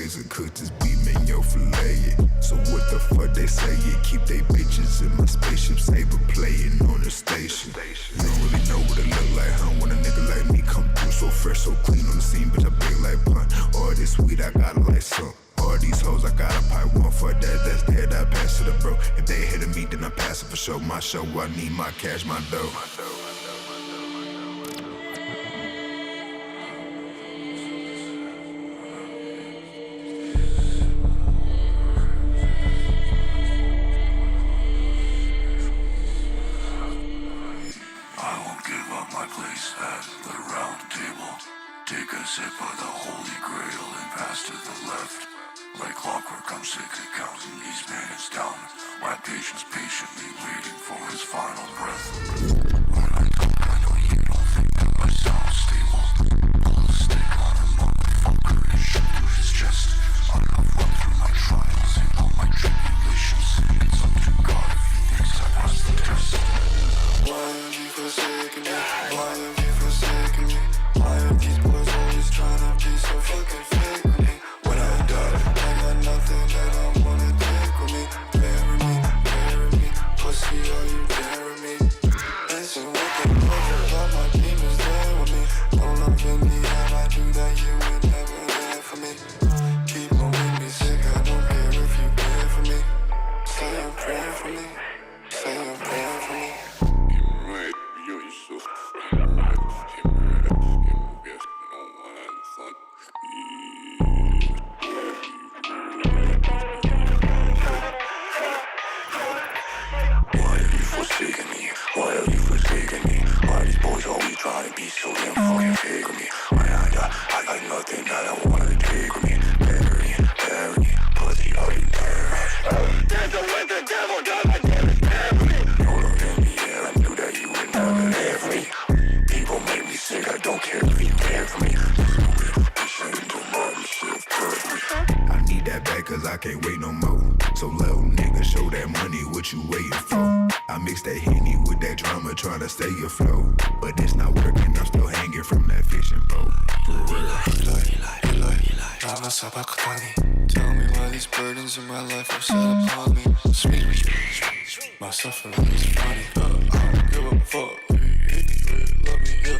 ways to cook this beef, man, yo, fillet it. So what the fuck they say it? Keep they bitches in my spaceship, saber playing on the station. You don't really know what it look like, huh? When a nigga like me come through so fresh, so clean on the scene, bitch, I big like pun. All this weed, I gotta like some. All these hoes, I gotta pipe one for that, that's dead, I pass to the bro. If they hit me, then I pass it for sure. My show, I need my cash, my dough. Take a sip of the holy grail and pass to the left. Like clockwork, I'm sick of counting these minutes down. My patient's patiently waiting for his final breath. When I talk, I know you don't think that I sound stable. Pull a stick on a motherfucker and shoot through his chest. I have run through my trials and all my tribulations. It's up to God if he thinks I passed the test. Why have you forsaken me? Why have you forsaken me? Why are these boys always trying to be so fucking fake with me? When I die, I got nothing that I wanna take with me. Bury me, pussy, are you daring me? Listen, what the fuck about my demons there with me? No love in the air, I do that, you would never there for me. Keep on making me sick, I don't care if you care for me. Say you're praying for me, say you're praying for me. You're right, you're so Why have you forsaken me? Why these boys always trying to be so damn fucking fake with me? When I die, I got nothing that I wanna take with me. Bury me, pussy, are you there? There's a with the devil, God, my damn it, bury me. No love in the air, I knew that you would never there for me. People make me sick, I don't care if you care for me. I need that back cause I can't wait no more. So little nigga, show that money, what you waiting for? I mix that Henny with that drama, trying to stay afloat. But it's not working, I'm still hanging from that fishing boat. Tell me why these burdens in my life are set upon me. Sweet, my suffering is funny. I don't give a fuck if you hate me or you love me, yeah.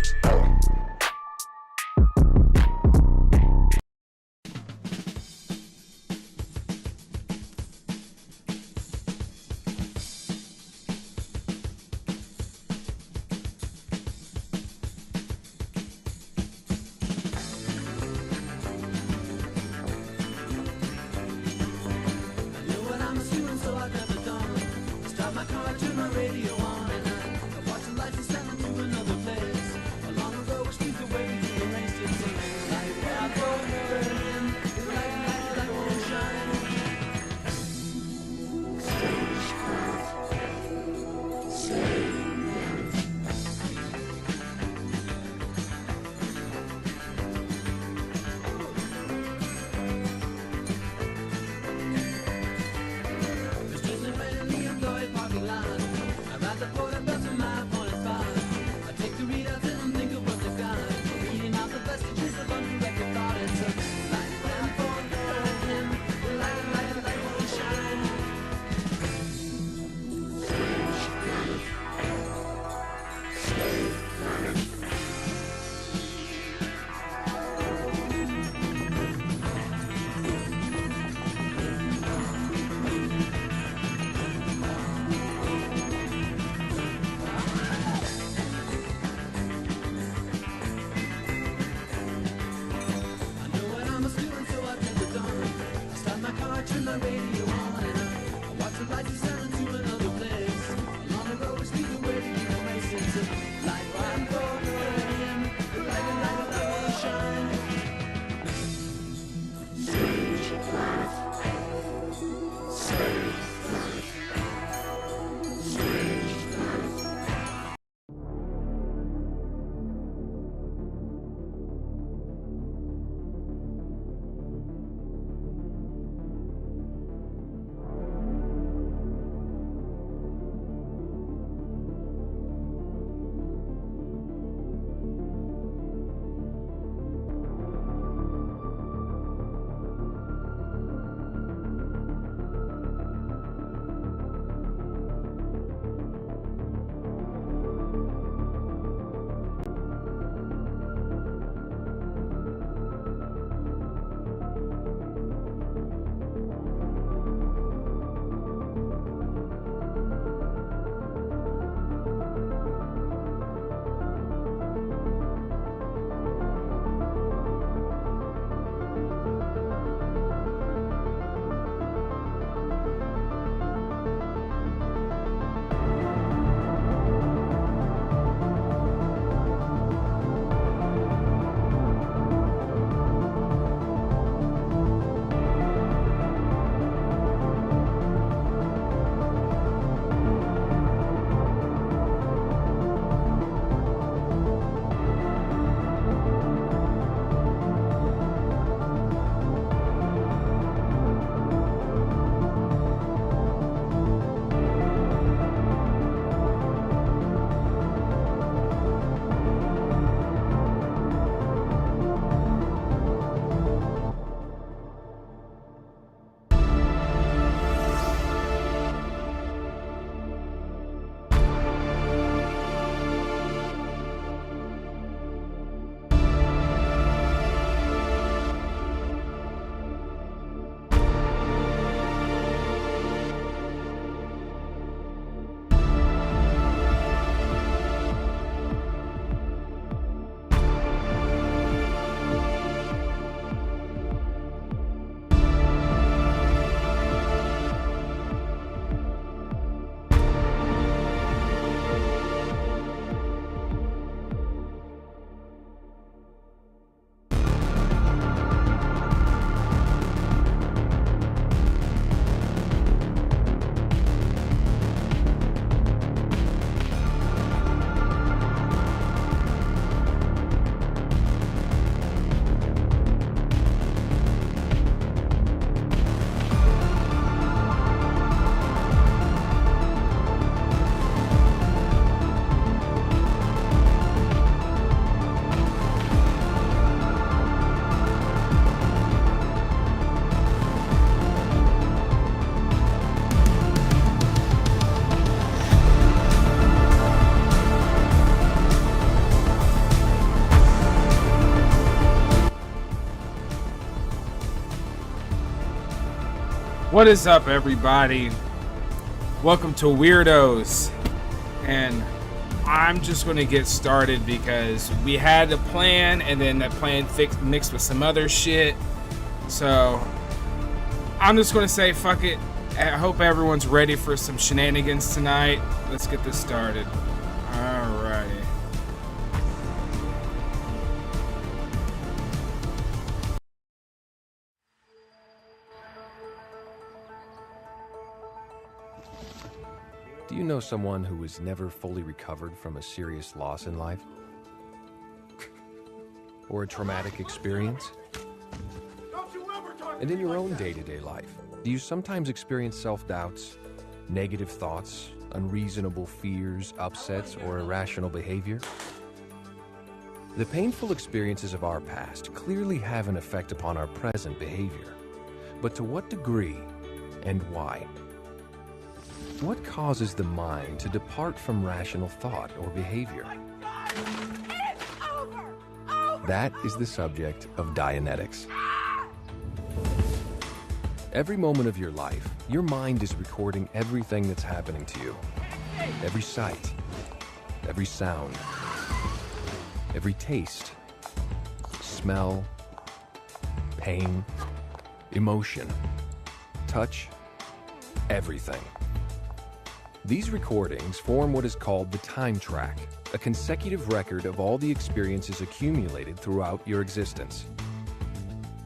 What is up, everybody? Welcome to WeirdoZ, and I'm just going to get started because we had a plan, and then that plan mixed with some other shit. So I'm just going to say fuck it. I hope everyone's ready for some shenanigans tonight. Let's get this started. Alrighty. Do you know someone who has never fully recovered from a serious loss in life? Or a traumatic experience? And in your own day-to-day life, do you sometimes experience self-doubts, negative thoughts, unreasonable fears, upsets, or irrational behavior? The painful experiences of our past clearly have an effect upon our present behavior. But to what degree and why? What causes the mind to depart from rational thought or behavior? That is the subject of Dianetics. Every moment of your life, your mind is recording everything that's happening to you. Every sight, every sound, every taste, smell, pain, emotion, touch, everything. These recordings form what is called the time track, a consecutive record of all the experiences accumulated throughout your existence.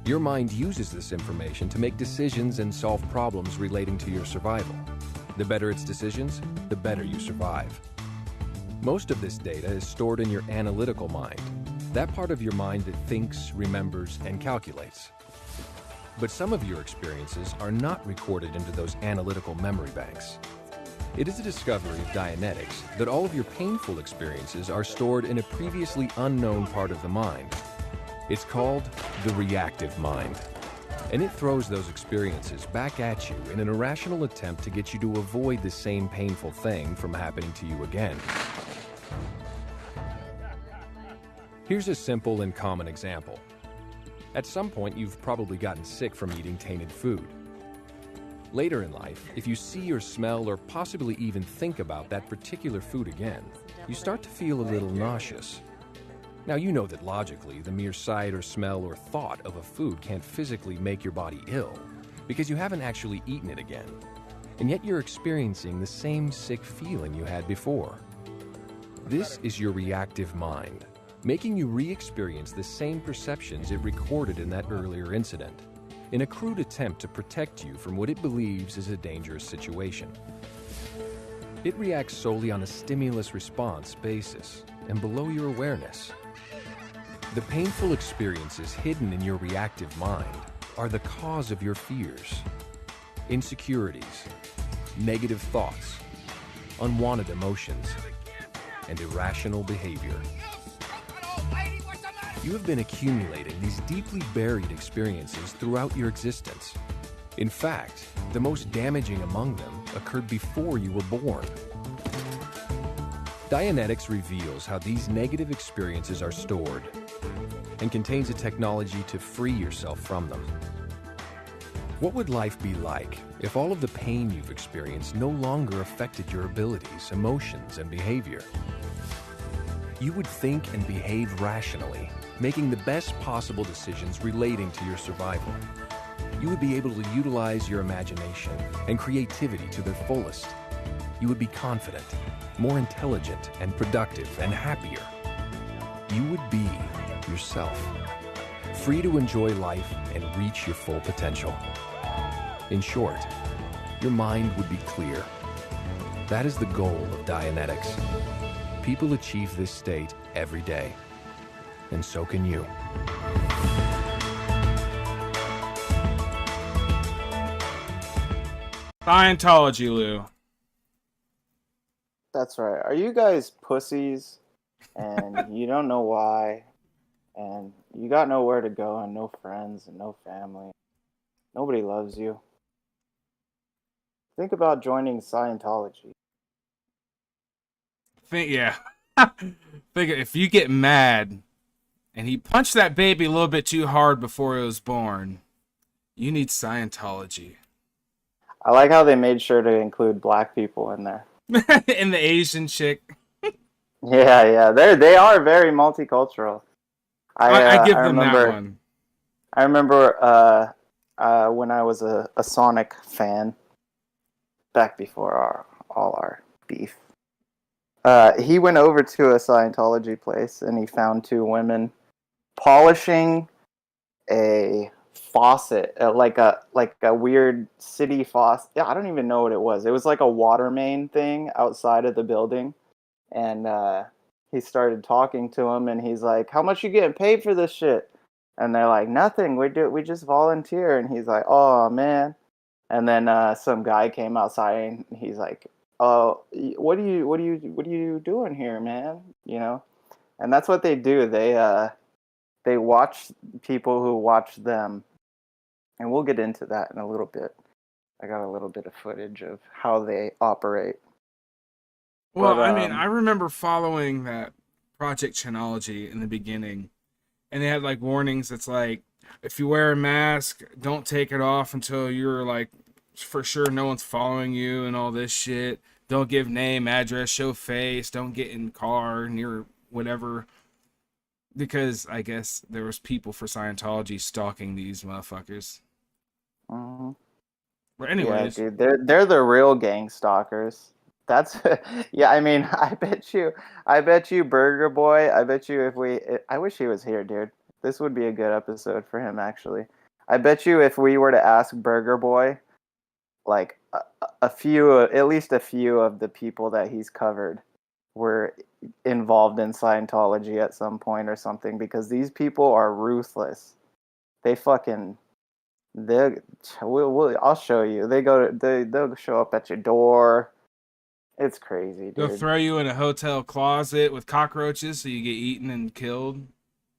Your mind uses this information to make decisions and solve problems relating to your survival. The better its decisions, the better you survive. Most of this data is stored in your analytical mind, that part of your mind that thinks, remembers, and calculates. But some of your experiences are not recorded into those analytical memory banks. It is a discovery of Dianetics that all of your painful experiences are stored in a previously unknown part of the mind. It's called the reactive mind, and it throws those experiences back at you in an irrational attempt to get you to avoid the same painful thing from happening to you again. Here's a simple and common example. At some point, you've probably gotten sick from eating tainted food. Later in life, if you see or smell or possibly even think about that particular food again, you start to feel a little nauseous. Now, you know that logically, the mere sight or smell or thought of a food can't physically make your body ill because you haven't actually eaten it again. And yet you're experiencing the same sick feeling you had before. This is your reactive mind, making you re-experience the same perceptions it recorded in that earlier incident, in a crude attempt to protect you from what it believes is a dangerous situation. It reacts solely on a stimulus-response basis and below your awareness. The painful experiences hidden in your reactive mind are the cause of your fears, insecurities, negative thoughts, unwanted emotions, and irrational behavior. You have been accumulating these deeply buried experiences throughout your existence. In fact, the most damaging among them occurred before you were born. Dianetics reveals how these negative experiences are stored and contains a technology to free yourself from them. What would life be like if all of the pain you've experienced no longer affected your abilities, emotions, and behavior? You would think and behave rationally, making the best possible decisions relating to your survival. You would be able to utilize your imagination and creativity to their fullest. You would be confident, more intelligent and productive and happier. You would be yourself, free to enjoy life and reach your full potential. In short, your mind would be clear. That is the goal of Dianetics. People achieve this state every day, and so can you. Scientology, Lou. That's right. Are you guys pussies and you don't know why and you got nowhere to go and no friends and no family? Nobody loves you. Think about joining Scientology. Yeah. Think if you get mad and he punched that baby a little bit too hard before it was born, you need Scientology. I like how they made sure to include black people in there. And the Asian chick. Yeah, they are very multicultural. I give I them that remember one. I remember when I was a Sonic fan back before all our beef. He went over to a Scientology place and he found two women polishing a faucet, like a weird city faucet. Yeah, I don't even know what it was. It was like a water main thing outside of the building, and he started talking to him, and he's like, "How much you getting paid for this shit?" And they're like, "Nothing. We just volunteer." And he's like, "Oh man." And then some guy came outside, and he's like, "Oh, what are you doing here, man?" You know, and that's what they do. They watch people who watch them, and we'll get into that in a little bit. I got a little bit of footage of how they operate. Well, But I mean, I remember following that Project Scientology in the beginning, and they had like warnings. It's like, if you wear a mask, don't take it off until you're like for sure no one's following you and all this shit. Don't give name, address, show face. Don't get in car near whatever. Because I guess there was people for Scientology stalking these motherfuckers. mhm. But Yeah, anyways, dude, they're the real gang stalkers. That's yeah. I mean, I bet you, Burger Boy. I bet you I wish he was here, dude. This would be a good episode for him, actually. I bet you if we were to ask Burger Boy, like a few, at least a few of the people that he's covered were involved in Scientology at some point or something, because these people are ruthless. They fucking they I'll show you. They'll show up at your door. It's crazy, they'll dude. throw you in a hotel closet with cockroaches so you get eaten and killed.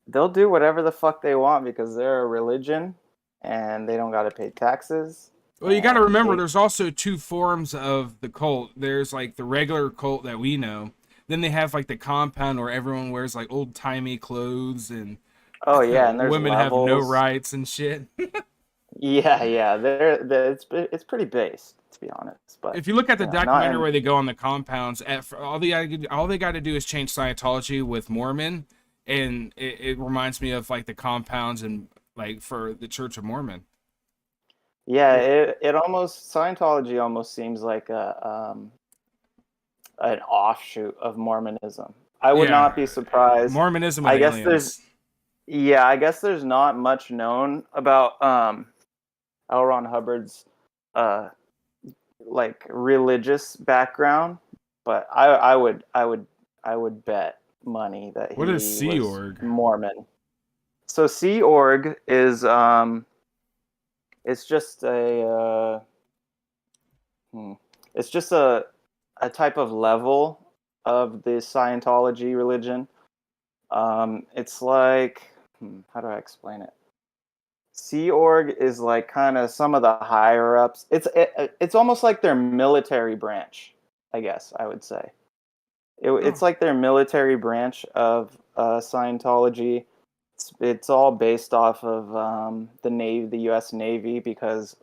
They'll do whatever the fuck they want because they're a religion and they don't got to pay taxes. Well, you got to And remember, there's also two forms of the cult. There's like the regular cult that we know. Then they have like the compound where everyone wears like old timey clothes and oh yeah, and there's women have no levels. rights and shit. Yeah. It's pretty based, to be honest. But If you look at the not documentary in. where they go on the compounds, all they got to do is change Scientology with Mormon, and it reminds me of like the compounds and like for the Church of Mormon. Yeah, it almost Scientology almost seems like an offshoot of Mormonism. I would Yeah, not be surprised. Mormonism with I guess there's aliens. Yeah, I guess there's not much known about L. Ron Hubbard's uh like religious background, but I would bet money that What is he Sea was Org? Mormon. So Sea Org is it's just it's just a type of level of the Scientology religion. It's like, how do I explain it? Sea Org is like kind of some of the higher ups. It's almost like their military branch, I guess I would say. It's Oh, like their military branch of Scientology. It's all based off of the Navy, the U.S. Navy, because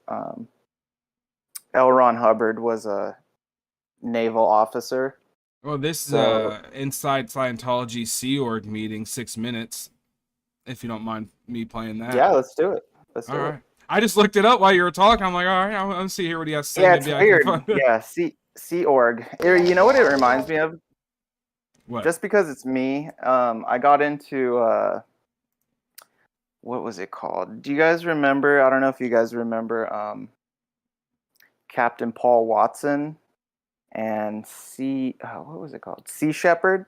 L. Ron Hubbard was a naval officer. well, this is So inside Scientology Sea Org meeting, 6 minutes. If you don't mind me playing that. yeah, let's do it. Let's All do it. right. I just looked it up while you were talking. I'm like, all right, I'm see here what he has to say. Yeah, it's Maybe I can weird. find it. Yeah, Sea Org. You know what it reminds me of? What? Just because it's me, I got into what was it called? Do you guys remember? I don't know if you guys remember Captain Paul Watson and what was it called? Sea Shepherd.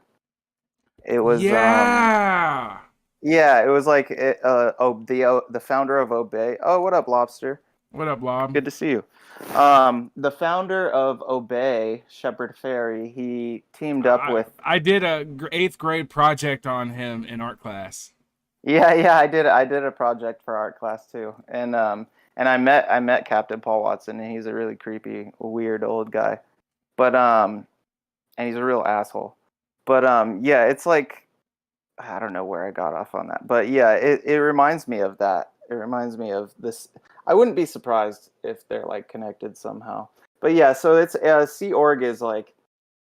It was Yeah. yeah, it was like the founder of Obey. Oh, what up, Lobster? What up, Lob? Good to see you. The founder of Obey, Shepard Fairey, he teamed up with. I did a eighth grade project on him in art class. Yeah, I did a project for art class too, and I met Captain Paul Watson, and he's a really creepy, weird old guy, but and he's a real asshole. But yeah, it's like I don't know where I got off on that, but yeah, it reminds me of that. It reminds me of this. I wouldn't be surprised if they're like connected somehow. But yeah, so it's Sea Org is like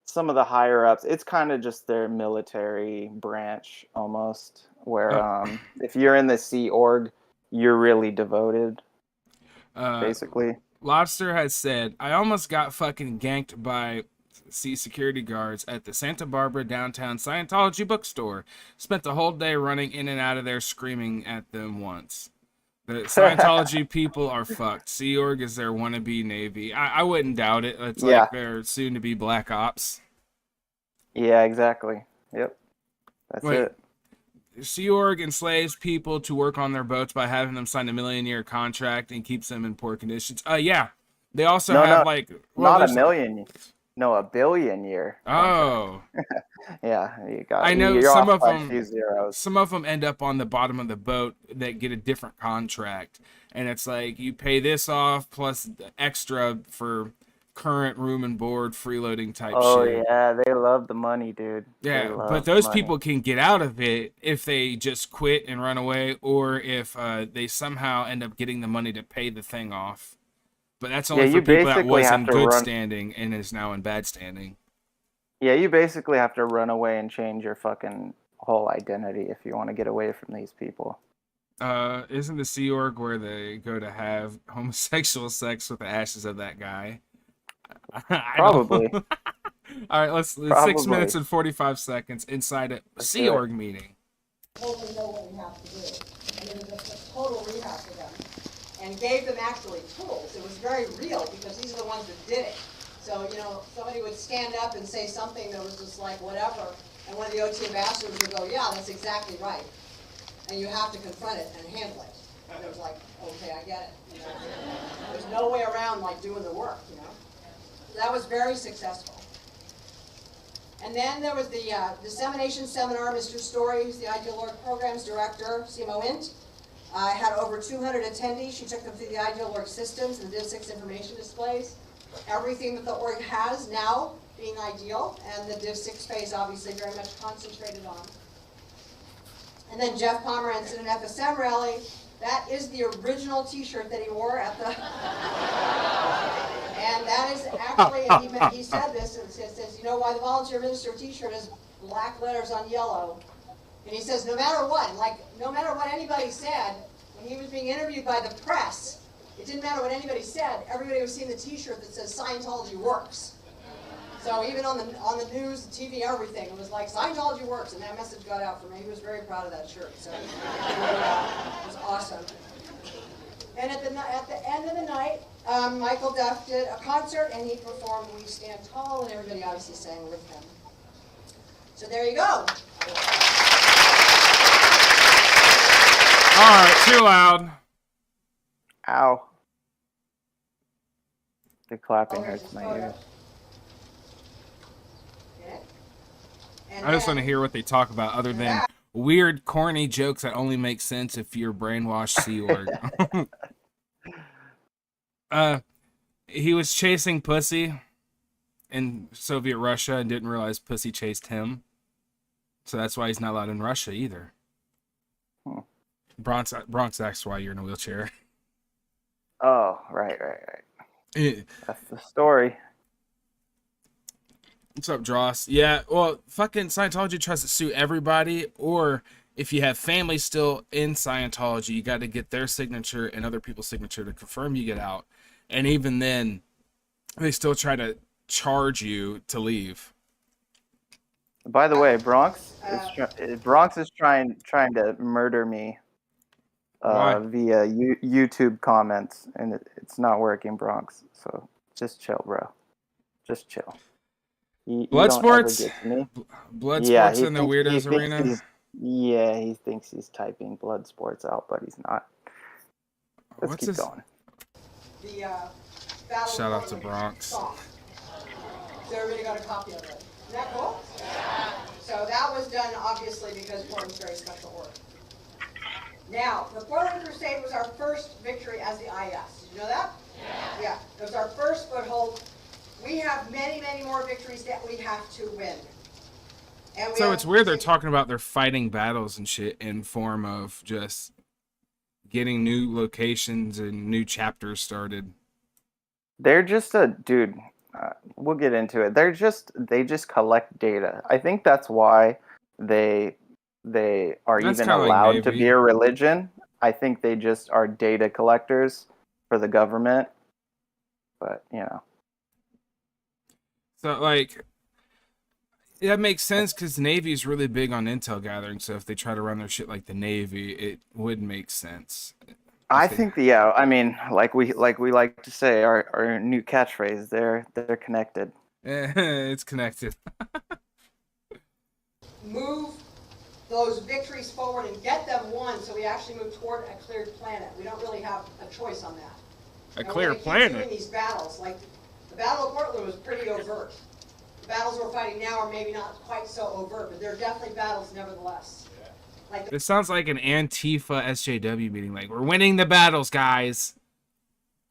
some of the higher ups. It's kind of just their military branch almost, where if you're in the Sea Org, you're really devoted, basically. Lobster has said, I almost got fucking ganked by sea security guards at the Santa Barbara downtown Scientology bookstore. Spent the whole day running in and out of there screaming at them once. The Scientology people are fucked. Sea Org is their wannabe Navy. I wouldn't doubt it. It's like their soon-to-be Black Ops. Yeah, exactly. Yep. That's it. Sea Org enslaves people to work on their boats by having them sign a 1,000,000-year contract and keeps them in poor conditions. Yeah. They also have like... Well, not a million. No, a 1,000,000,000-year. Oh. Yeah, you got. I know some of them. few zeros. Some of them end up on the bottom of the boat that get a different contract, and it's like you pay this off plus the extra for current room and board freeloading type shit. Oh yeah, they love the money, dude. Yeah, but those people can get out of it if they just quit and run away, or if they somehow end up getting the money to pay the thing off. But that's only for people that was in good standing and is now in bad standing. Yeah, you basically have to run away and change your fucking whole identity if you want to get away from these people. Isn't the Sea Org where they go to have homosexual sex with the ashes of that guy? Probably. All right, let's 6 minutes and 45 seconds inside a Sea Org meeting. Totally know what we have to do. And it was a total rehab for them. And gave them actually tools. It was very real because these are the ones that did it. So, somebody would stand up and say something that was just like whatever, and one of the OT ambassadors would go, yeah, that's exactly right. And you have to confront it and handle it. And it was like, okay, I get it. There's no way around like doing the work, That was very successful. And then there was the dissemination seminar. Mr. Story, who's the Ideal Org Programs Director, CMO Int, had over 200 attendees. She took them through the Ideal Org systems and the Div6 information displays. Everything that the org has now being ideal, and the Div6 phase obviously very much concentrated on. And then Jeff Pomerantz in an FSM rally. That is the original T-shirt that he wore at the... And that is actually, and he said this, and says, you know why the volunteer minister T-shirt is black letters on yellow? And he says, no matter what, no matter what anybody said, when he was being interviewed by the press, it didn't matter what anybody said. Everybody was seeing the T-shirt that says Scientology works. So even on the news, the TV, everything, it was like Scientology works, and that message got out for me. He was very proud of that shirt. So it was awesome. And at the end of the night, Michael Duff did a concert, and he performed "We Stand Tall," and everybody obviously sang with him. So there you go. All right, too loud. Ow. The clapping hurts my ears. I just want to hear what they talk about other than weird, corny jokes that only make sense if you're brainwashed Sea Org. He was chasing pussy in Soviet Russia and didn't realize pussy chased him. So that's why he's not allowed in Russia either. Bronx, that's why you're in a wheelchair. Oh, right. Yeah. That's the story. What's up, Dross? Yeah, well, fucking Scientology tries to sue everybody, or if you have family still in Scientology, you got to get their signature and other people's signature to confirm you get out. And even then, they still try to charge you to leave. By the way, Bronx is trying to murder me via YouTube comments, and it's not working, Bronx. So just chill, bro. Just chill. Bloodsports in the WeirdoZ arena. He thinks he's typing Bloodsports out, but he's not. Let's keep going. Shout out to Bronx. So everybody got a copy of it. Isn't that cool? Yeah. So that was done obviously because Portland's very special work. Now, the Portland Crusade was our first victory as the IS. Did you know that? Yeah. It was our first foothold. We have many, many more victories that we have to win. So it's weird they're talking about they're fighting battles and shit in form of just getting new locations and new chapters started. They're just a dude. We'll get into it. They just collect data. I think that's why they are That's even kinda like allowed to Navy. be a religion. I think they just are data collectors for the government. But So like that makes sense because the Navy is really big on intel gathering. So if they try to run their shit like the Navy, it would make sense. I think I mean, like we like to say, our new catchphrase. They're connected. It's connected. Move those victories forward and get them won so we actually move toward a cleared planet. We don't really have a choice on that. A clear Keep planet. doing these battles. Like the Battle of Portland was pretty overt. The battles we're fighting now are maybe not quite so overt, but they're definitely battles nevertheless. Like This sounds like an Antifa SJW meeting. Like, we're winning the battles, guys.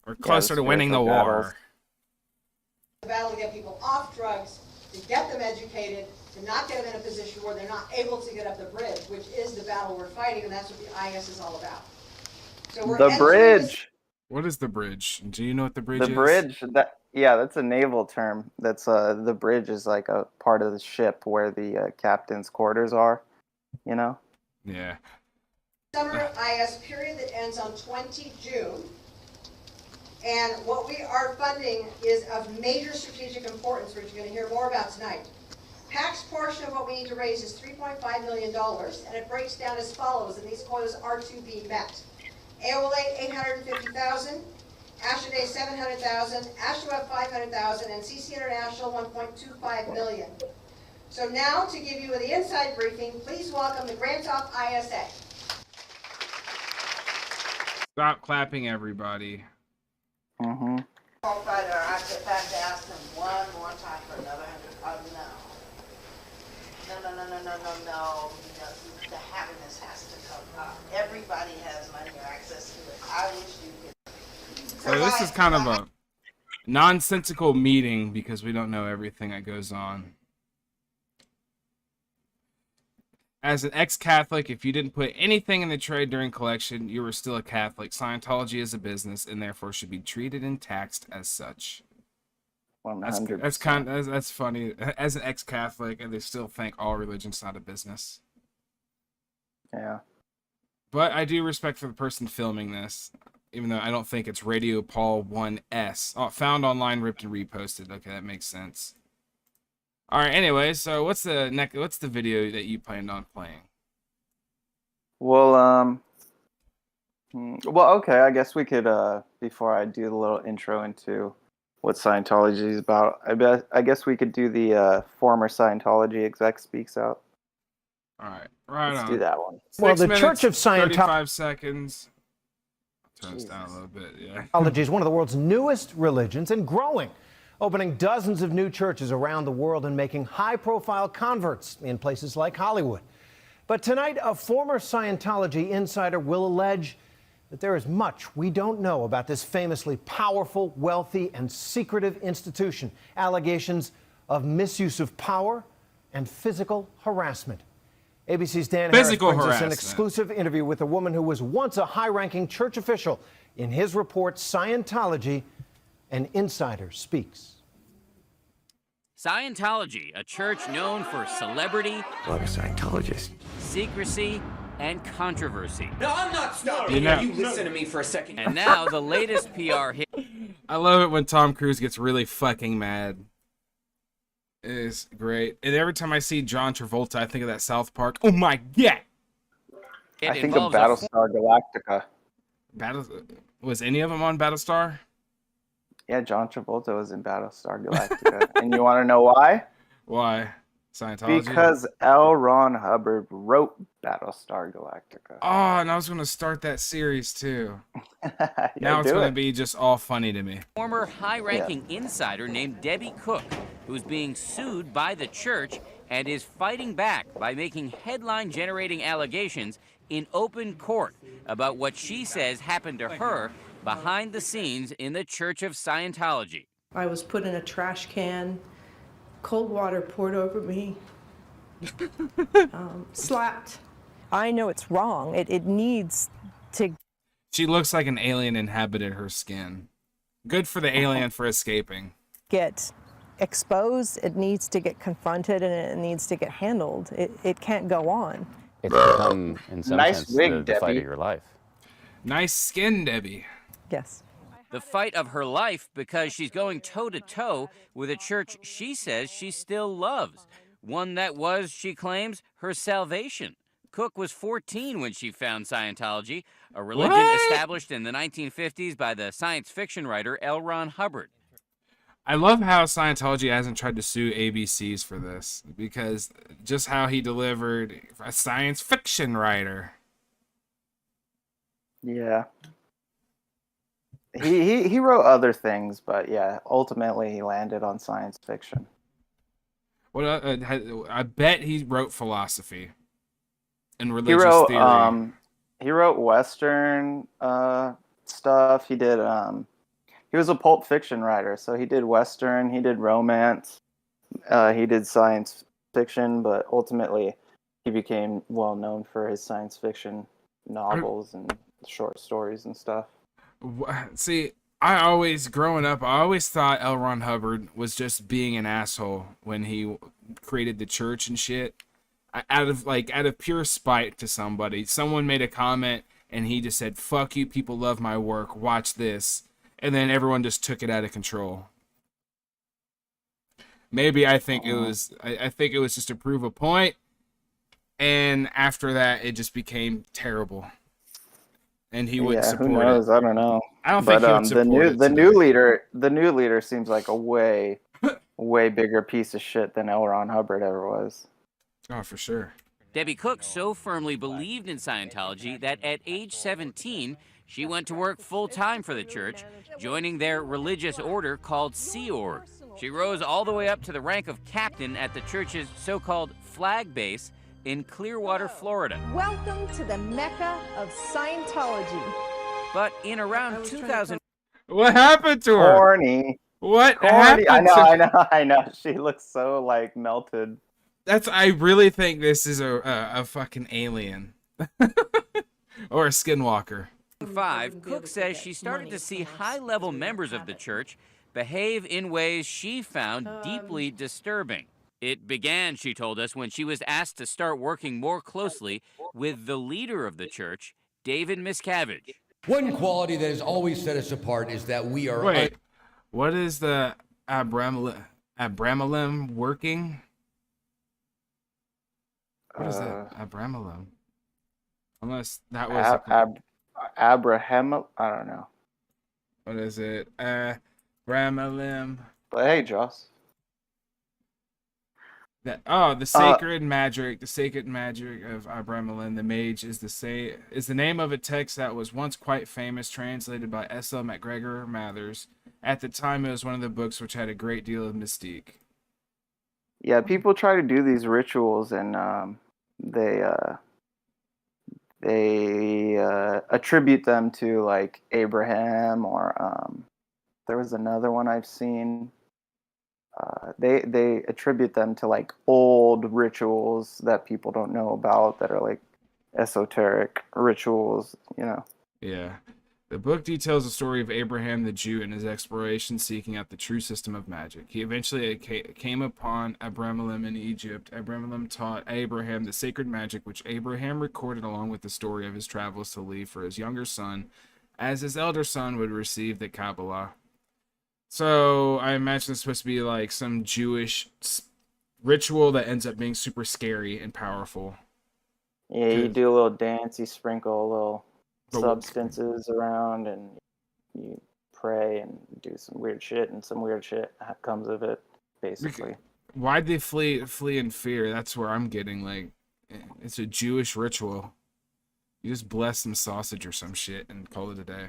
We're closer to winning the spiritual war. battles. the battle to get people off drugs, to get them educated, to not get them in a position where they're not able to get up the bridge, which is the battle we're fighting, and that's what the IS is all about. So we're The entering bridge. What is the bridge? Do you know what the bridge is? The bridge. That's a naval term. That's the bridge is like a part of the ship where the captain's quarters are. You know. Yeah. Summer IS period that ends on 20 June. And what we are funding is of major strategic importance, which you're going to hear more about tonight. PAC's portion of what we need to raise is $3.5 million, and it breaks down as follows, and these quotas are to be met. AOL 850,000, Astra Day 700,000, Astra 500,000, and CC International 1.25 million. So now, to give you the inside briefing, please welcome the Grantoff ISA. Stop clapping, everybody. Mm-hmm. Fighter, I just have to ask them one more time for another 100. No. No. The happiness has to come up. Everybody has money or access to it. I wish you could. So this is kind of a nonsensical meeting because we don't know everything that goes on. As an ex-Catholic, if you didn't put anything in the trade during collection, you were still a Catholic. Scientology is a business and therefore should be treated and taxed as such. 100%. That's funny. As an ex-Catholic, and they still think all religion's not a business. Yeah. But I do respect for the person filming this, even though I don't think it's Radio Paul 1S. Oh, found online, ripped and reposted. Okay, that makes sense. All right. Anyway, so what's the video that you planned on playing? Well, okay. I guess we could before I do the little intro into what Scientology is about. I guess we could do the former Scientology exec speaks out. All right. Right Let's on. do that one. Well, 6 the minutes, Church of Scientology 35 seconds. Turn this down a little bit. Yeah. is one of the world's newest religions and growing, opening dozens of new churches around the world and making high-profile converts in places like Hollywood. But tonight, a former Scientology insider will allege that there is much we don't know about this famously powerful, wealthy, and secretive institution. Allegations of misuse of power and physical harassment. ABC's Dan Harris brings us an exclusive interview with a woman who was once a high-ranking church official. In his report, Scientology, an insider speaks. Scientology, a church known for celebrity, I'm a Scientologist. secrecy, and controversy. No, I'm not stopping. You listen to me for a second. And now the latest PR hit. I love it when Tom Cruise gets really fucking mad. It is great. And every time I see John Travolta, I think of that South Park. Oh my god! I think of Battlestar Galactica. Was any of them on Battlestar? Yeah, John Travolta was in Battlestar Galactica. And you want to know why? Why? Scientology? Because L. Ron Hubbard wrote Battlestar Galactica. Oh, and I was going to start that series too. Yeah, Now it's going to be just all funny to me. Former high-ranking insider named Debbie Cook, who's being sued by the church and is fighting back by making headline-generating allegations in open court about what she says happened to her behind the scenes in the Church of Scientology. I was put in a trash can, cold water poured over me, slapped. I know it's wrong. It needs to. She looks like an alien inhabited her skin. Good for the alien for escaping. Get exposed, it needs to get confronted, and it needs to get handled. It can't go on. It's become, in some Nice sense, wig, the fight Debbie. of your life. Nice skin, Debbie. Yes. The fight of her life because she's going toe-to-toe with a church she says she still loves. One that was, she claims, her salvation. Cook was 14 when she found Scientology, a religion established in the 1950s by the science fiction writer L. Ron Hubbard. I love how Scientology hasn't tried to sue ABCs for this, because just how he delivered a science fiction writer. Yeah. He wrote other things, but yeah, ultimately he landed on science fiction. What I bet he wrote philosophy and He religious wrote theory. he wrote Western stuff. He did he was a pulp fiction writer, so he did Western, he did romance, he did science fiction, but ultimately he became well known for his science fiction novels and short stories and stuff. See, growing up, I always thought L. Ron Hubbard was just being an asshole when he created the church and shit. Out of pure spite to somebody. Someone made a comment and he just said, "Fuck you, people love my work, watch this." And then everyone just took it out of control. Maybe I think it was just to prove a point. And after that, it just became terrible. And he wouldn't support who knows? it. I don't know. I don't think he would support it. The new leader seems like a way bigger piece of shit than L. Ron Hubbard ever was. Oh, for sure. Debbie Cook so firmly believed in Scientology that at age 17, she went to work full-time for the church, joining their religious order called Sea Org. She rose all the way up to the rank of captain at the church's so-called flag base in Clearwater, Florida. Welcome to the Mecca of Scientology. But in around 2000... What happened to her? Corny. What Corny. happened I know. She looks so like melted. I really think this is a fucking alien. Or a skinwalker. 5, Cook says she started to see high-level members of the church behave in ways she found deeply disturbing. It began, she told us, when she was asked to start working more closely with the leader of the church, David Miscavige. One quality that has always set us apart is that we are... Wait, what is the Abramelin working? What is that? Abramelin? Unless that was... Abraham, I don't know. What is it? Abramelin. But hey, Joss. The sacred magic of Abramelin the Mage is the name of a text that was once quite famous, translated by S.L. MacGregor Mathers. At the time, it was one of the books which had a great deal of mystique. Yeah, people try to do these rituals, and they attribute them to like Abraham, or there was another one I've seen. They attribute them to like old rituals that people don't know about, that are like esoteric rituals, you know. Yeah. The book details the story of Abraham the Jew and his exploration seeking out the true system of magic. He eventually came upon Abramelin in Egypt. Abramelin taught Abraham the sacred magic, which Abraham recorded along with the story of his travels to leave for his younger son, as his elder son would receive the Kabbalah. So I imagine it's supposed to be like some Jewish ritual that ends up being super scary and powerful. Yeah, you do a little dance, you sprinkle a little substances around, and you pray and do some weird shit, and some weird shit comes of it, basically. Why'd they flee in fear? That's where I'm getting, like, it's a Jewish ritual. You just bless some sausage or some shit and call it a day.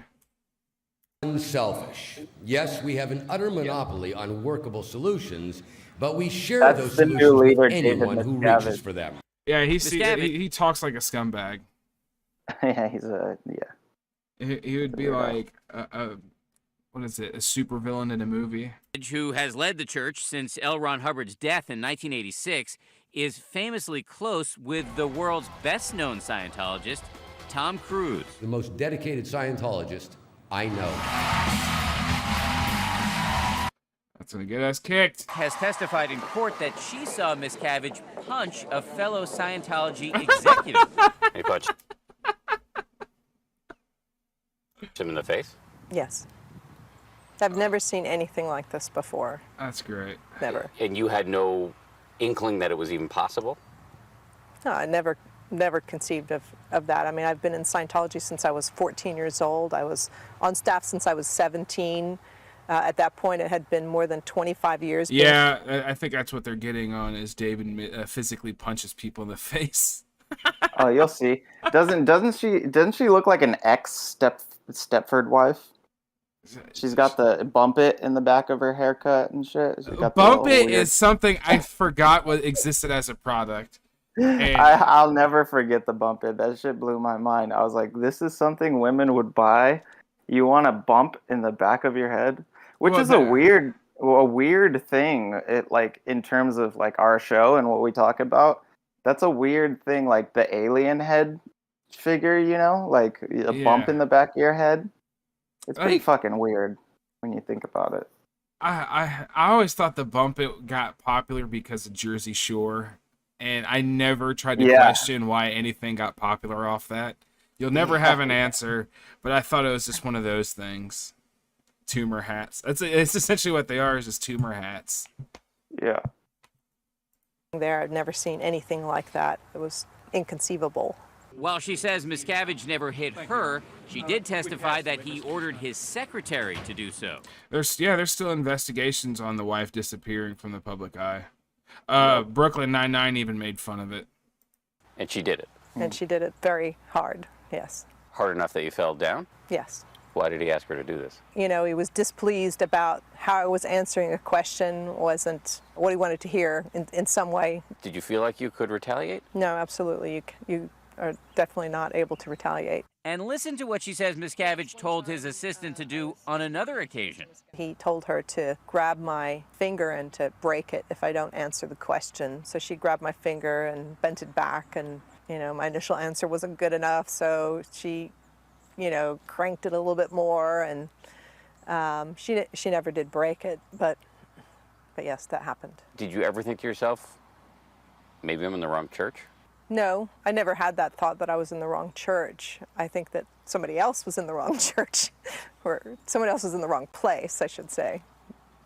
Unselfish. Yes, we have an utter monopoly on workable solutions, but we share those solutions with anyone who reaches for them. Yeah, he talks like a scumbag. Yeah, He would be like what is it? A supervillain in a movie. Who has led the church since L. Ron Hubbard's death in 1986, is famously close with the world's best-known Scientologist, Tom Cruise, the most dedicated Scientologist I know. That's gonna get us kicked. has testified in court that she saw Miscavige punch a fellow Scientology executive. He punched him in the face? Yes. I've never seen anything like this before. That's great. Never. And you had no inkling that it was even possible? No, I never conceived of that. I mean, I've been in Scientology since I was 14 years old. I was on staff since I was 17. At that point, it had been more than 25 years. Yeah, I think that's what they're getting on is David physically punches people in the face. Oh, you'll see. Doesn't she look like an Stepford wife? She's got the bump it in the back of her haircut and shit. Bump it is something I forgot what existed as a product. And I'll never forget the bump it. That shit blew my mind. I was like, this is something women would buy. You want a bump in the back of your head, which is a weird thing. It like in terms of like our show and what we talk about. That's a weird thing, like the alien head figure, you know, like a bump in the back of your head. It's pretty fucking weird when you think about it. I always thought the bump it got popular because of Jersey Shore, and I never tried to question why anything got popular off that. You'll never have an answer, but I thought it was just one of those things. Tumor hats. It's essentially what they are, is just tumor hats. Yeah. I've never seen anything like that. It was inconceivable. While she says Miscavige never hit her, she did testify that he ordered his secretary to do so. There's still investigations on the wife disappearing from the public eye. Brooklyn Nine-Nine even made fun of it. And she did it? And she did it very hard, yes. Hard enough that you fell down? Yes. Why did he ask her to do this? You know, he was displeased about how I was answering a question, wasn't what he wanted to hear in some way. Did you feel like you could retaliate? No, absolutely. You are definitely not able to retaliate. And listen to what she says Miscavige told his assistant to do on another occasion. He told her to grab my finger and to break it if I don't answer the question. So she grabbed my finger and bent it back, and, you know, my initial answer wasn't good enough, so she, you know, cranked it a little bit more, and she never did break it, but yes, that happened. Did you ever think to yourself, maybe I'm in the wrong church? No, I never had that thought that I was in the wrong church. I think that somebody else was in the wrong church, or someone else was in the wrong place, I should say.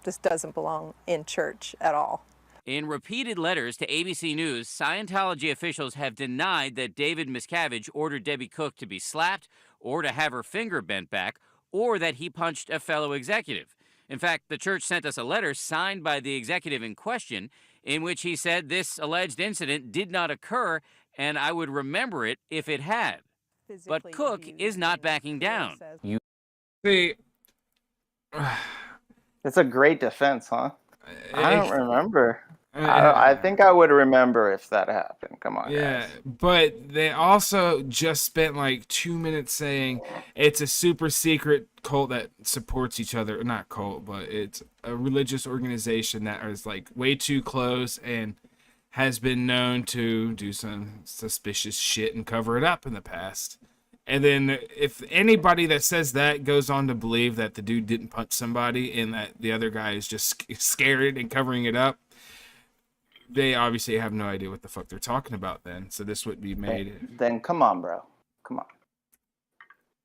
This doesn't belong in church at all. In repeated letters to ABC News, Scientology officials have denied that David Miscavige ordered Debbie Cook to be slapped or to have her finger bent back, or that he punched a fellow executive. In fact, the church sent us a letter signed by the executive in question in which he said this alleged incident did not occur and I would remember it if it had. But Cook is not backing down. You see, it's a great defense, huh? I don't remember. I think I would remember if that happened. Come on, guys. But they also just spent like 2 minutes saying it's a super secret cult that supports each other. Not cult, but it's a religious organization that is like way too close and has been known to do some suspicious shit and cover it up in the past. And then if anybody that says that goes on to believe that the dude didn't punch somebody and that the other guy is just scared and covering it up, they obviously have no idea what the fuck they're talking about then. So this would be made. Then come on, bro. Come on.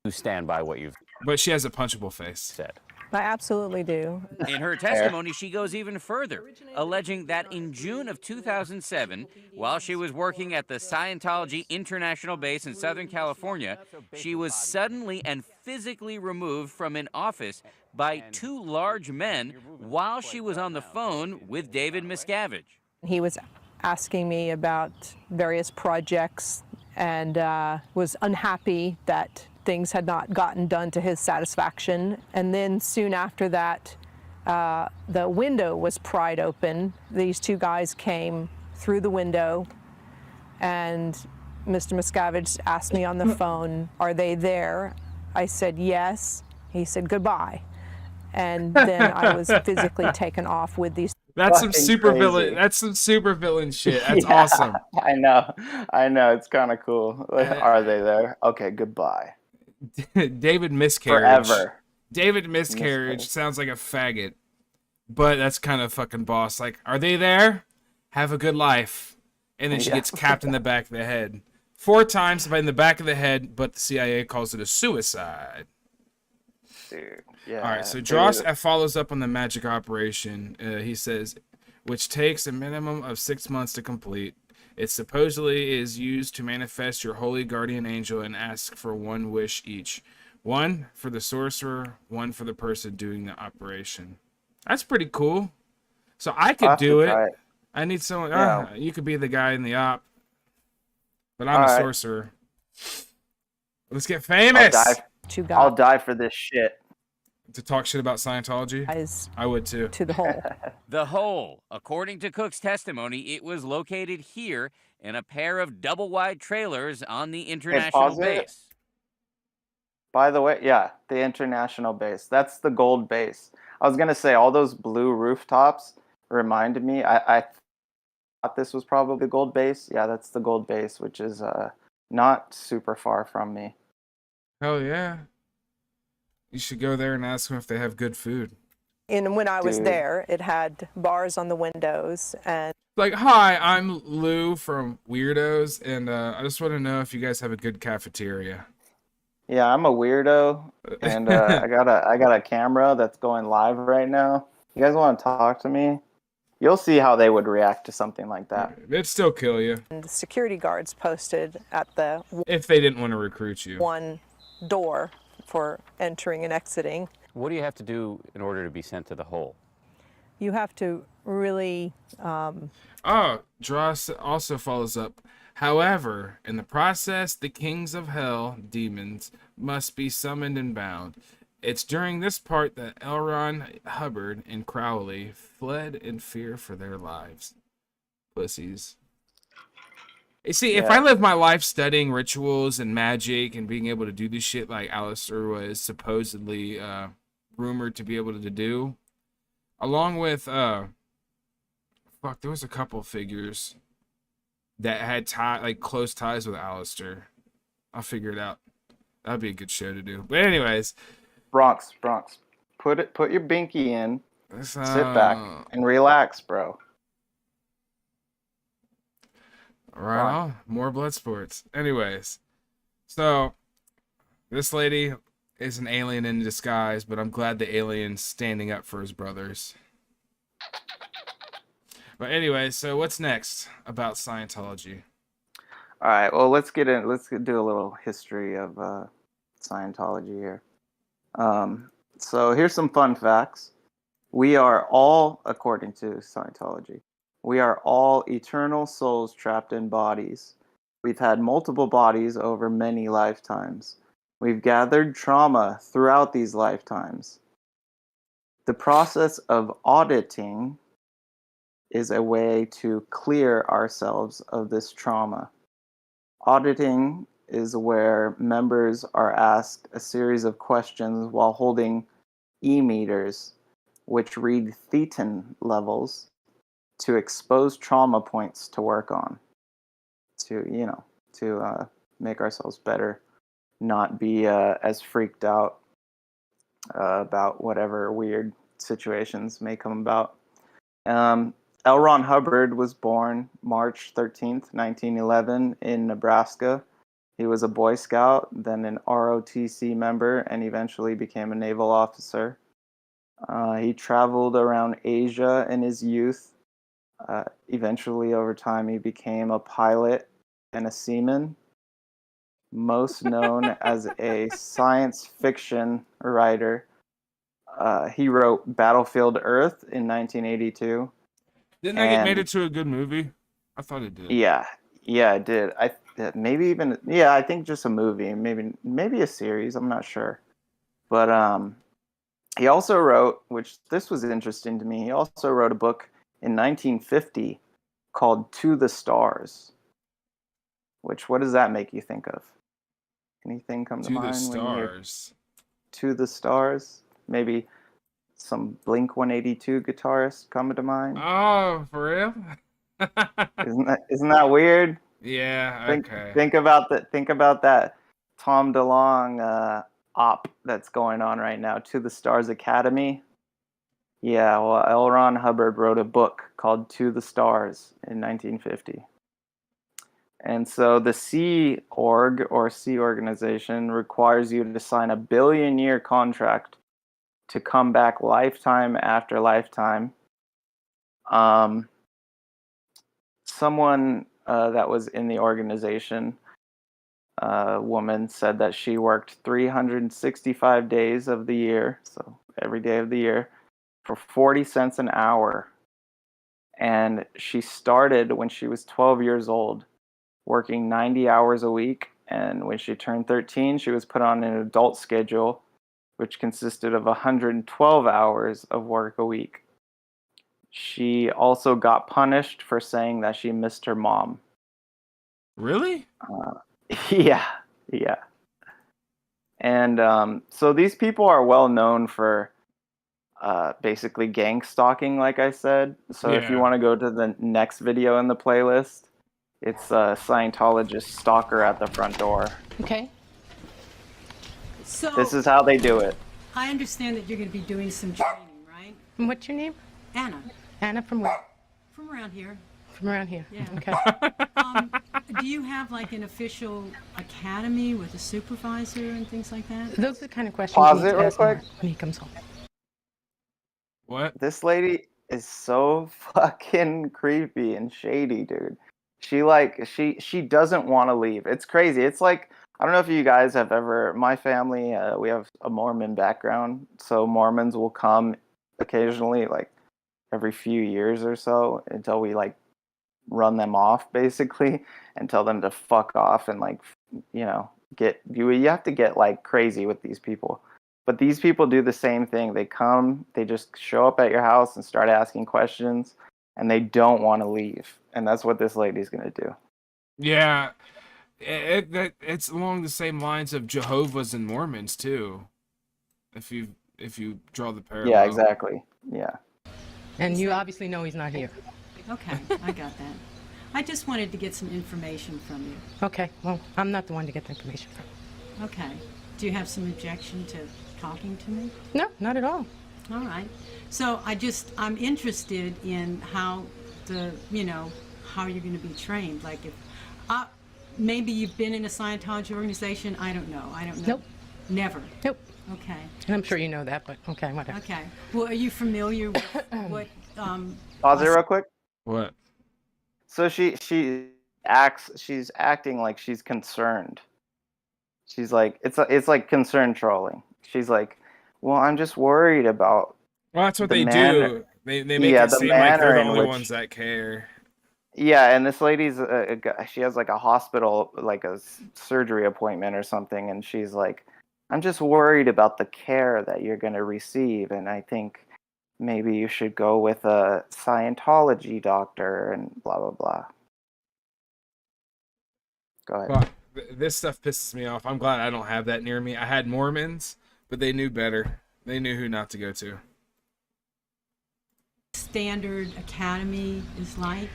You stand by what you've But she has a punchable face. said. I absolutely do. In her testimony, she goes even further, alleging that in June of 2007, while she was working at the Scientology International Base in Southern California, she was suddenly and physically removed from an office by two large men while she was on the phone with David Miscavige. He was asking me about various projects and was unhappy that things had not gotten done to his satisfaction. And then soon after that, the window was pried open. These two guys came through the window, and Mr. Miscavige asked me on the phone, "Are they there?" I said, "Yes." He said, "Goodbye." And then I was physically taken off with these. That's some Fucking super crazy. villain. That's some super villain shit. That's Yeah, awesome. I know. It's kind of cool. Are they there? Okay, goodbye. David Miscarriage. Forever. David Miscarriage sounds like a faggot, but that's kind of fucking boss. Like, are they there? Have a good life. And then she gets capped in the back of the head 4 times by in the back of the head, but the CIA calls it a suicide. Dude, yeah. All right, so Dross follows up on the magic operation. He says, which takes a minimum of 6 months to complete. It supposedly is used to manifest your holy guardian angel and ask for 1 wish each. 1 for the sorcerer, 1 for the person doing the operation. That's pretty cool. So I could do it. I need someone. Yeah. You could be the guy in the op, but I'm a sorcerer. Let's get famous. I'll die for this shit. To talk shit about Scientology? I would too. To the hole. The hole. According to Cook's testimony, it was located here in a pair of double-wide trailers on the international base. By the way, yeah, the international base. That's the gold base. I was going to say, all those blue rooftops reminded me. I thought this was probably the gold base. Yeah, that's the gold base, which is not super far from me. Hell yeah. You should go there and ask them if they have good food. And when I was there, it had bars on the windows and... Like, hi, I'm Lou from WeirdoZ, and I just want to know if you guys have a good cafeteria. Yeah, I'm a weirdo, and I got a camera that's going live right now. You guys want to talk to me? You'll see how they would react to something like that. It'd still kill you. And the security guards posted at the... If they didn't want to recruit you. 1 door for entering and exiting. What do you have to do in order to be sent to the hole? You have to really... Dross also follows up. However, in the process, the kings of hell, demons, must be summoned and bound. It's during this part that L. Ron Hubbard and Crowley fled in fear for their lives. Pussies. You see, if I live my life studying rituals and magic and being able to do this shit like Alistair was supposedly rumored to be able to do, along with, there was a couple figures that had close ties with Alistair. I'll figure it out. That'd be a good show to do. But anyways, Bronx. Put your binky in. Sit back and relax, bro. Right on. More blood sports. Anyways, so this lady is an alien in disguise, but I'm glad the alien's standing up for his brothers. But anyway, so what's next about Scientology? All right, well, let's do a little history of Scientology here. So here's some fun facts. We are all, according to Scientology, we are all eternal souls trapped in bodies. We've had multiple bodies over many lifetimes. We've gathered trauma throughout these lifetimes. The process of auditing is a way to clear ourselves of this trauma. Auditing is where members are asked a series of questions while holding e-meters, which read thetan levels to expose trauma points to work on, to make ourselves better, not be as freaked out about whatever weird situations may come about. L. Ron Hubbard was born March 13th, 1911 in Nebraska. He was a Boy Scout, then an ROTC member, and eventually became a naval officer. He traveled around Asia in his youth. Eventually, over time, he became a pilot and a seaman. Most known as a science fiction writer, he wrote Battlefield Earth in 1982. Didn't that get made into a good movie? I thought it did. Yeah, it did. I think just a movie, maybe a series. I'm not sure, but he also wrote, which this was interesting to me. He also wrote a book in 1950 called "To the Stars." Which, what does that make you think of? Anything come to mind? To the Stars. To the Stars. Maybe some Blink 182 guitarists coming to mind. Oh, for real? Isn't that weird? Yeah. Okay. Think about that Tom DeLonge op that's going on right now, To the Stars Academy. Yeah, well, L. Ron Hubbard wrote a book called To the Stars in 1950. And so the Sea Org, or Sea Organization, requires you to sign a billion-year contract to come back lifetime after lifetime. Someone that was in the organization, a woman, said that she worked 365 days of the year, so every day of the year, for 40 cents an hour. And she started when she was 12 years old, working 90 hours a week. And when she turned 13, she was put on an adult schedule, which consisted of 112 hours of work a week. She also got punished for saying that she missed her mom. Really? Yeah. And so these people are well known for basically gang stalking, like I said. So if you want to go to the next video in the playlist, it's a Scientologist stalker at the front door. Okay. So This is how they do it. I understand that you're going to be doing some training, right? And what's your name? Anna. Anna from where? From around here. From around here. Yeah. Okay. Do you have like an official academy with a supervisor and things like that? Those are the kind of questions. Pause it real quick. When he comes home. What? This lady is so fucking creepy and shady, dude. She doesn't want to leave. It's crazy. It's like, I don't know if you guys have ever, my family, we have a Mormon background, so Mormons will come occasionally, like every few years or so, until we like run them off basically and tell them to fuck off and like, you know, you have to get like crazy with these people. But these people do the same thing. They come, they just show up at your house and start asking questions, and they don't want to leave. And that's what this lady's going to do. Yeah. It's along the same lines of Jehovah's and Mormons too. If you draw the parallel. Yeah, exactly. Yeah. And you obviously know he's not here. Okay, I got that. I just wanted to get some information from you. Okay, well, I'm not the one to get the information from. Okay. Do you have some objection to talking to me? No, not at all. All right. So I'm interested in how how you're going to be trained. Like if, maybe you've been in a Scientology organization. I don't know. Nope. Never. Nope. Okay. And I'm sure you know that, but okay, whatever. Okay. Well, are you familiar with what? Pause it real quick. What? So she's acting like she's concerned. She's like, it's like concern trolling. She's like, well, I'm just worried about. Well, that's what they do. They make it seem like they're the only ones that care. Yeah, and this lady's she has like a hospital, like a surgery appointment or something, and she's like, I'm just worried about the care that you're going to receive, and I think maybe you should go with a Scientology doctor and blah blah blah. Go ahead. Well, this stuff pisses me off. I'm glad I don't have that near me. I had Mormons, but they knew better. They knew who not to go to. Standard academy is like?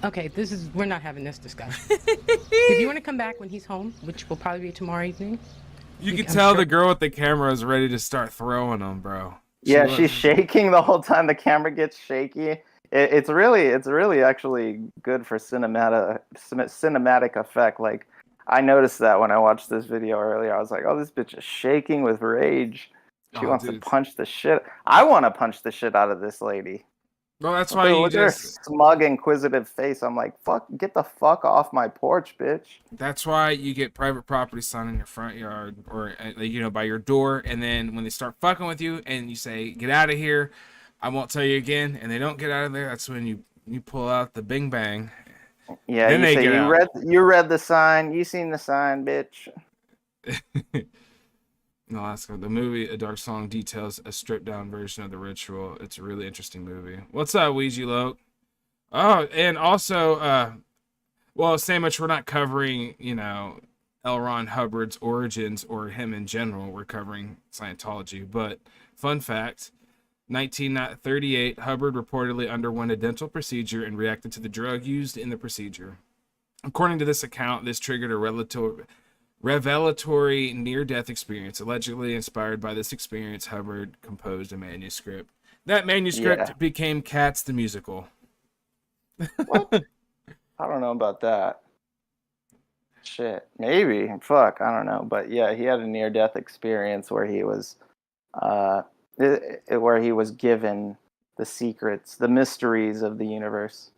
Okay, we're not having this discussion. If you want to come back when he's home, which will probably be tomorrow evening. You can tell the girl with the camera is ready to start throwing them, bro. She's shaking the whole time. The camera gets shaky. It's really actually good for cinematic effect. Like, I noticed that when I watched this video earlier. I was like, oh, this bitch is shaking with rage. She wants to punch the shit. I want to punch the shit out of this lady. Well, that's why you look at her smug, inquisitive face. I'm like, fuck, get the fuck off my porch, bitch. That's why you get private property sign in your front yard or, by your door. And then when they start fucking with you and you say, get out of here, I won't tell you again. And they don't get out of there. That's when you pull out the bing bang. Yeah, then you read the sign. You seen the sign, bitch. No, that's good. The movie A Dark Song details a stripped down version of the ritual. It's a really interesting movie. What's up, Ouija Loke? Oh, and also, say much we're not covering, L. Ron Hubbard's origins or him in general. We're covering Scientology. But fun fact, 1938, Hubbard reportedly underwent a dental procedure and reacted to the drug used in the procedure. According to this account, this triggered a revelatory near-death experience. Allegedly inspired by this experience, Hubbard composed a manuscript. That manuscript became Cats the Musical. What? I don't know about that. Shit, maybe. Fuck, I don't know. But yeah, he had a near-death experience where he was, where he was given the secrets, the mysteries of the universe.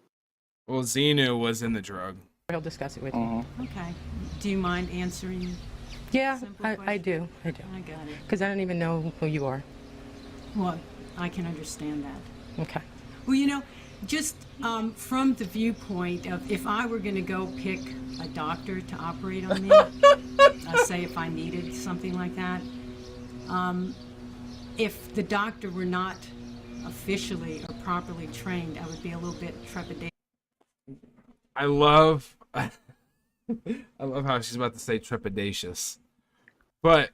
Well, Xenu was in the drug. He'll discuss it with you. Okay. Do you mind answering? Yeah, I do. I do. I got it. Because I don't even know who you are. Well, I can understand that. Okay. Well, you know, just from the viewpoint of if I were going to go pick a doctor to operate on me, say if I needed something like that, if the doctor were not officially or properly trained, I would be a little bit trepidatious. I love how she's about to say trepidatious. But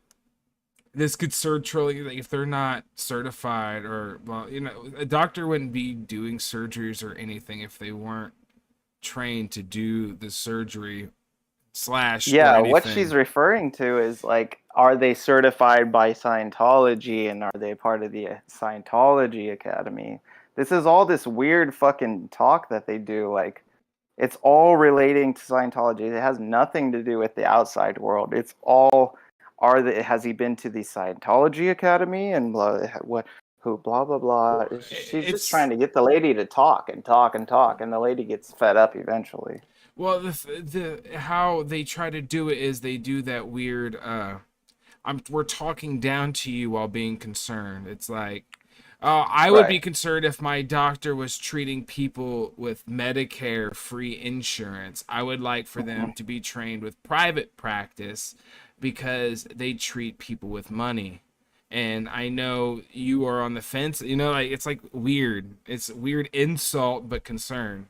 this could surgery, like, if they're not certified, or, well, you know, a doctor wouldn't be doing surgeries or anything if they weren't trained to do the surgery / Yeah, what she's referring to is, like, are they certified by Scientology, and are they part of the Scientology Academy? This is all this weird fucking talk that they do, like, it's all relating to Scientology. It has nothing to do with the outside world. It's all, has he been to the Scientology Academy and blah blah blah. She's just trying to get the lady to talk and talk and talk, and the lady gets fed up eventually. Well, the how they try to do it is they do that weird we're talking down to you while being concerned. It's like, I would be concerned if my doctor was treating people with Medicare free insurance. I would like for them to be trained with private practice because they treat people with money. And I know you are on the fence. You know, like, it's like weird. It's weird insult, but concern.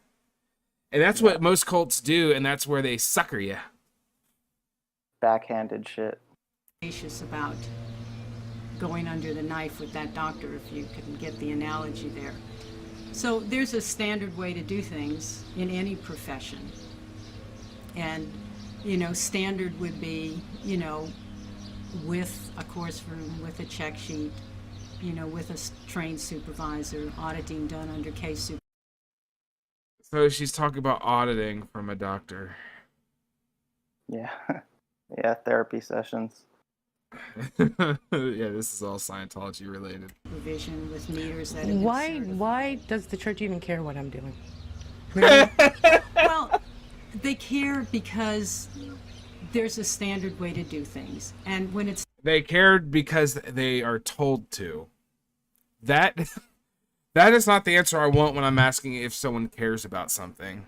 And that's what most cults do, and that's where they sucker you. Backhanded shit. About going under the knife with that doctor, if you can get the analogy there. So there's a standard way to do things in any profession. And, you know, standard would be, you know, with a course room, with a check sheet, you know, with a trained supervisor, auditing done under case supervisor. So she's talking about auditing from a doctor. Yeah. Yeah, therapy sessions. Yeah, this is all Scientology related. Provision with meters that Why does the church even care what I'm doing? Really? Well, they care because there's a standard way to do things, and when it's they cared because they are told to. That is not the answer I want when I'm asking if someone cares about something.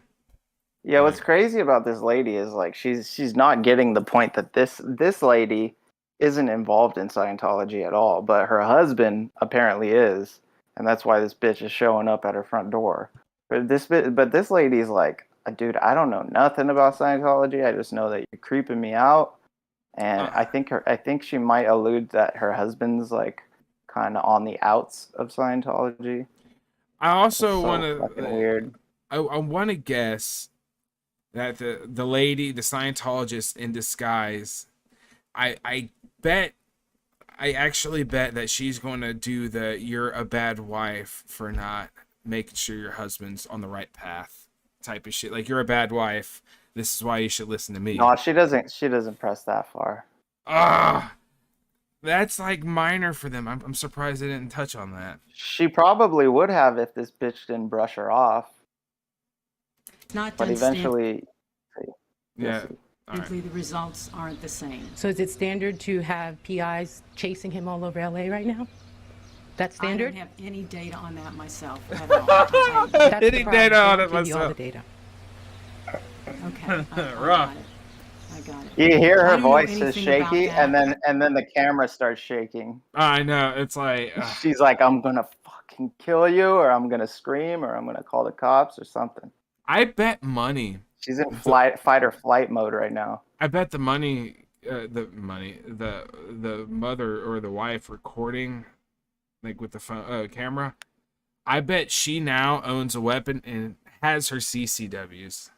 Yeah, what's crazy about this lady is, like, she's not getting the point that this lady isn't involved in Scientology at all, but her husband apparently is, and that's why this bitch is showing up at her front door. But this lady's like, dude, I don't know nothing about Scientology. I just know that you're creeping me out, and I think she might allude that her husband's, like, kind of on the outs of Scientology. I also want to weird. I want to guess that the lady, the Scientologist in disguise, I actually bet that she's going to do the "you're a bad wife for not making sure your husband's on the right path" type of shit. Like, you're a bad wife. This is why you should listen to me. No, she doesn't press that far. That's like minor for them. I'm surprised they didn't touch on that. She probably would have if this bitch didn't brush her off. But eventually, yeah. Simply, the results aren't the same. So is it standard to have PIs chasing him all over LA right now? That's standard? I don't have any data on that myself at all. Any data on it myself. All the data. Okay. Rough. I got it. You hear her voice is shaky, and then the camera starts shaking. I know. It's like she's like, "I'm gonna fucking kill you," or "I'm gonna scream," or "I'm gonna call the cops," or something. I bet money. She's in fight or flight mode right now. I bet the mother or the wife recording like with the phone camera. I bet she now owns a weapon and has her CCWs.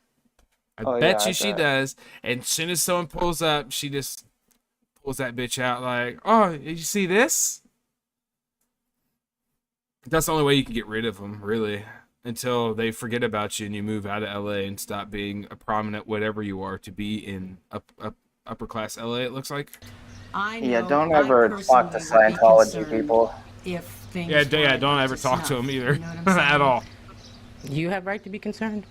I bet you she does. And as soon as someone pulls up, she just pulls that bitch out like, oh, did you see this? That's the only way you can get rid of them, really, until they forget about you and you move out of LA and stop being a prominent whatever you are to be in upper class LA, it looks like. Don't ever talk to Scientology people. If things don't ever talk to them either, at all. You have right to be concerned.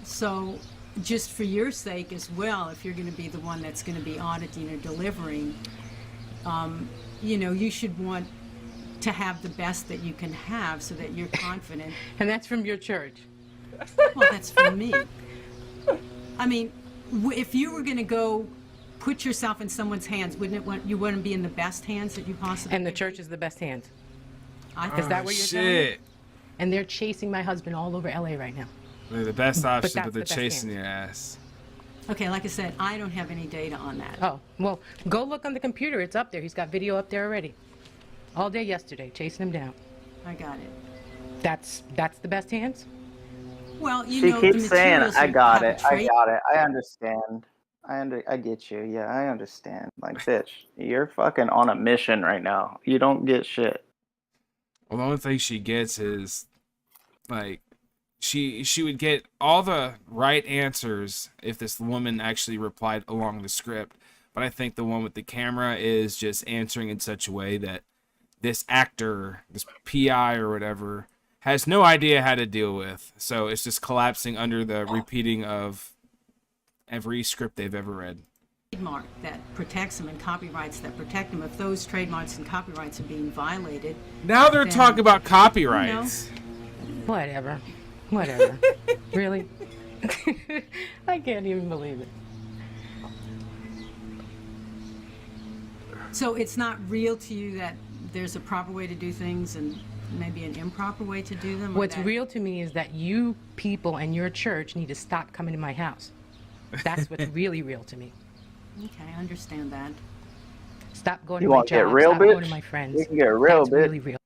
So, just for your sake as well, if you're going to be the one that's going to be auditing or delivering, you should want to have the best that you can have so that you're confident. And that's from your church. Well, that's from me. I mean, if you were going to go put yourself in someone's hands, you wouldn't be in the best hands that you possibly And the church is the best hands. Is that what you're telling me? And they're chasing my husband all over LA right now. They're the best option, but they're chasing your ass. Okay, like I said, I don't have any data on that. Oh, well, go look on the computer. It's up there. He's got video up there already. All day yesterday, chasing him down. I got it. That's the best hands? Well, she keeps saying, I got it. I understand. I get you. Yeah, I understand. Like, bitch, you're fucking on a mission right now. You don't get shit. Well, the only thing she gets is, like, she would get all the right answers if this woman actually replied along the script. But I think the one with the camera is just answering in such a way that this actor, this PI or whatever, has no idea how to deal with. So it's just collapsing under the repeating of every script they've ever read. Trademark that protects them and copyrights that protect them. If those trademarks and copyrights are being violated, now they're talking about copyrights. Whatever. Really? I can't even believe it. So it's not real to you that there's a proper way to do things and maybe an improper way to do them? What's real to me is that you people and your church need to stop coming to my house. That's what's really real to me. Okay, I understand that. Stop going to my job. Stop going to my friends. You can get real, bitch. Really real.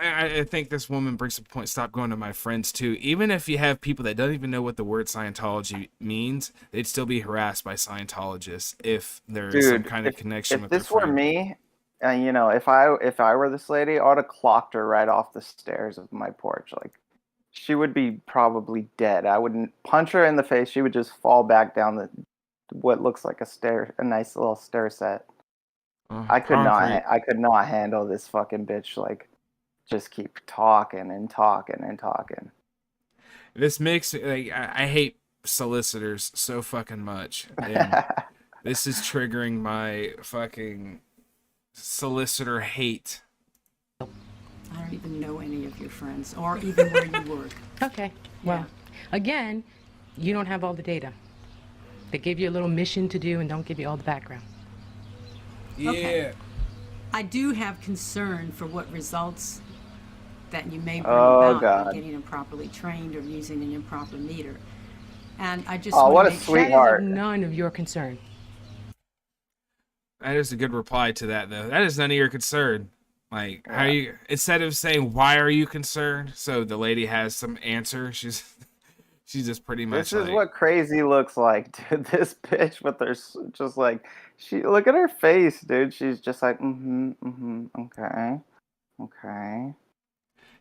I think this woman brings up a point. Stop going to my friends too. Even if you have people that don't even know what the word Scientology means, they'd still be harassed by Scientologists if there's some kind of connection with their friend. If this were me, and if I were this lady, I would have clocked her right off the stairs of my porch. Like, she would be probably dead. I wouldn't punch her in the face. She would just fall back down what looks like a nice little stair set. I could not handle this fucking bitch. Like, just keep talking and talking and talking. This makes I hate solicitors so fucking much. And this is triggering my fucking solicitor hate. I don't even know any of your friends or even where you work. Okay. Well, again, you don't have all the data. They give you a little mission to do and don't give you all the background. Yeah. Okay. I do have concern for what results that you may bring about by getting them properly trained or using an improper meter. And I just what want a to make sweetheart. That is none of your concern. That is a good reply to that, though. That is none of your concern. Like, how you, instead of saying, why are you concerned? So the lady has some answer. She's just pretty much This is what crazy looks like, dude. This bitch, but there's just like, look at her face, dude. She's just like, okay.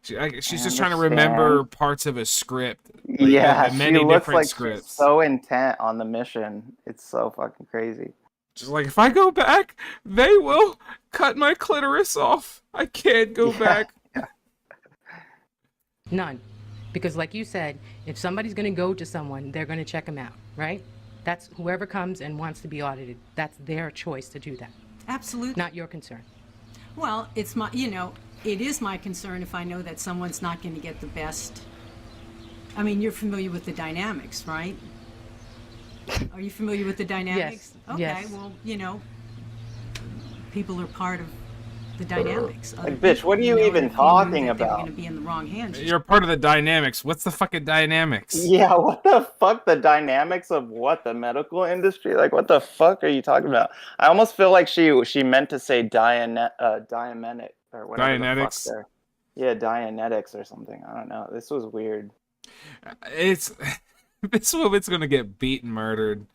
She's just trying to remember parts of a script. Like, many she looks different like scripts. She's so intent on the mission. It's so fucking crazy. Just like, if I go back, they will cut my clitoris off. I can't go back. None. Because like you said, if somebody's going to go to someone, they're going to check them out, right? That's whoever comes and wants to be audited. That's their choice to do that. Absolutely. Not your concern. Well, it's my, it is my concern if I know that someone's not going to get the best. I mean, you're familiar with the dynamics, right? Are you familiar with the dynamics? Yes. Okay, yes. well, people are part of the dynamics. Like, bitch, what are you even talking about? They're going to be in the wrong hands. You're part of the dynamics. What's the fucking dynamics? Yeah, what the fuck? The dynamics of what? The medical industry? Like, what the fuck are you talking about? I almost feel like she meant to say Diamenic. or whatever the fuck Dianetics. they're. Yeah, Dianetics or something. I don't know. This was weird. It's this woman's gonna get beat and murdered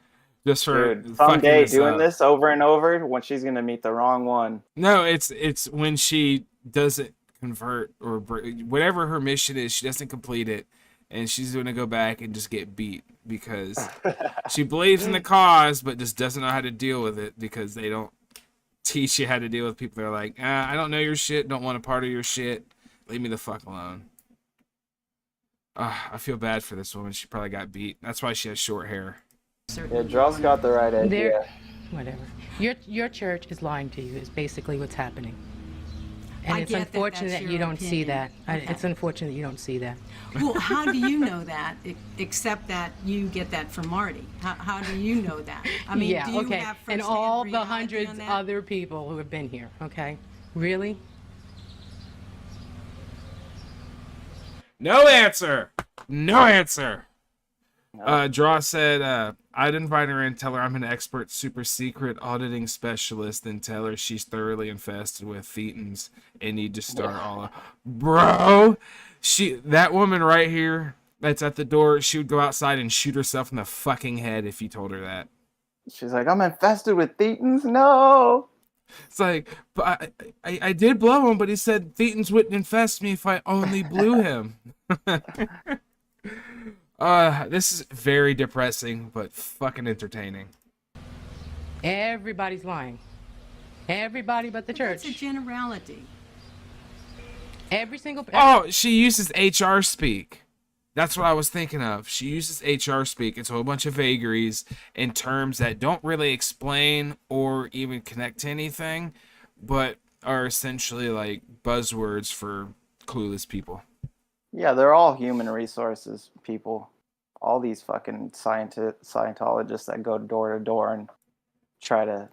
just for Dude, fucking someday this doing up. this over and over, when she's gonna meet the wrong one. No, it's when she doesn't convert or whatever her mission is, she doesn't complete it, and she's gonna go back and just get beat because she believes in the cause, but just doesn't know how to deal with it because they don't teach you how to deal with people that are like, I don't know your shit, don't want a part of your shit, leave me the fuck alone. I feel bad for this woman. She probably got beat. That's why she has short hair. Yeah, Dross got the right idea. Whatever. Your church is lying to you is basically what's happening. And I it's get that unfortunate that's that your you don't see opinion. that. Okay. It's unfortunate you don't see that. Well, how do you know that, except that you get that from Marty? How do you know that? I mean, yeah, do you okay. have And firsthand all the reality hundreds on that? other people who have been here, okay? Really? No answer. No answer. Draw said, I'd invite her in, tell her I'm an expert, super secret auditing specialist, and tell her she's thoroughly infested with thetans and need to start all Bro, that woman right here that's at the door, she would go outside and shoot herself in the fucking head if you told her that. She's like, I'm infested with thetans? No! It's like, but I did blow him, but he said thetans wouldn't infest me if I only blew him. This is very depressing, but fucking entertaining. Everybody's lying. Everybody but the church. It's a generality. Every single. Oh, she uses HR speak. That's what I was thinking of. She uses HR speak. It's a whole bunch of vagaries and terms that don't really explain or even connect to anything, but are essentially like buzzwords for clueless people. Yeah, they're all human resources people. All these fucking Scientologists that go door to door and try to,